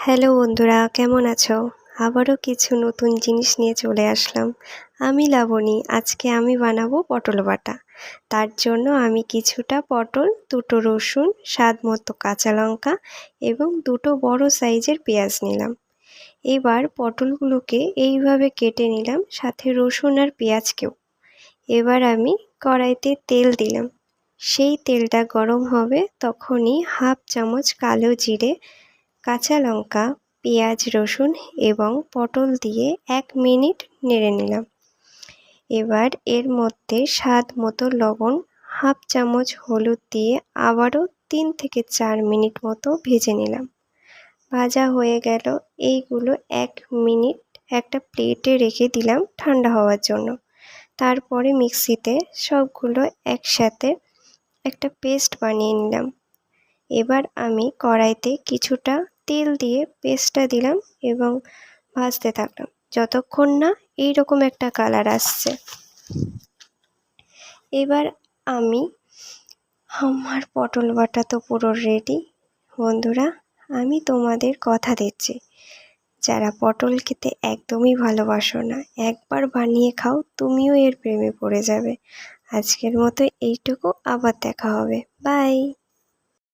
Hello বন্ধুরা, কেমন আছো? আবারও কিছু নতুন জিনিস নিয়ে চলে আসলাম। আমি লাবণী। আজকে আমি বানাবো পটল বাটা। তার জন্য আমি কিছুটা পটল, দুটো রসুন, স্বাদ মতো কাঁচা লঙ্কা এবং দুটো বড় সাইজের পেঁয়াজ নিলাম। এবার পটলগুলোকে এইভাবে কেটে নিলাম, সাথে রসুন আর পেঁয়াজকেও। এবার আমি কড়াইতে তেল দিলাম। সেই তেলটা গরম হবে তখনই হাফ চামচ কালো জিরে, কাঁচা লঙ্কা, পেঁয়াজ, রসুন এবং পটল দিয়ে 1 মিনিট নেড়ে নিলাম। এবার এর মধ্যে স্বাদ মতো লবণ, হাফ চামচ হলুদ দিয়ে আবারও 3 থেকে 4 মিনিট মতো ভেজে নিলাম। ভাজা হয়ে গেল। এইগুলো 1 মিনিট একটা প্লেটে রেখে দিলাম ঠান্ডা হওয়ার জন্য। তারপরে মিক্সিতে সবগুলো একসাথে একটা পেস্ট বানিয়ে নিলাম। এবার আমি কড়াইতে কিছুটা তেল দিয়ে পেস্টটা দিলাম এবং ভাজতে থাকলাম যতক্ষণ না এইরকম একটা কালার আসছে। এবার আমার পটল বাটা তো পুরো রেডি। বন্ধুরা, আমি তোমাদের কথা দিচ্ছি, যারা পটল খেতে একদমই ভালোবাসো না, একবার বানিয়ে খাও, তুমিও এর প্রেমে পড়ে যাবে। আজকের মতো এইটুকু, আবার দেখা হবে। বাই।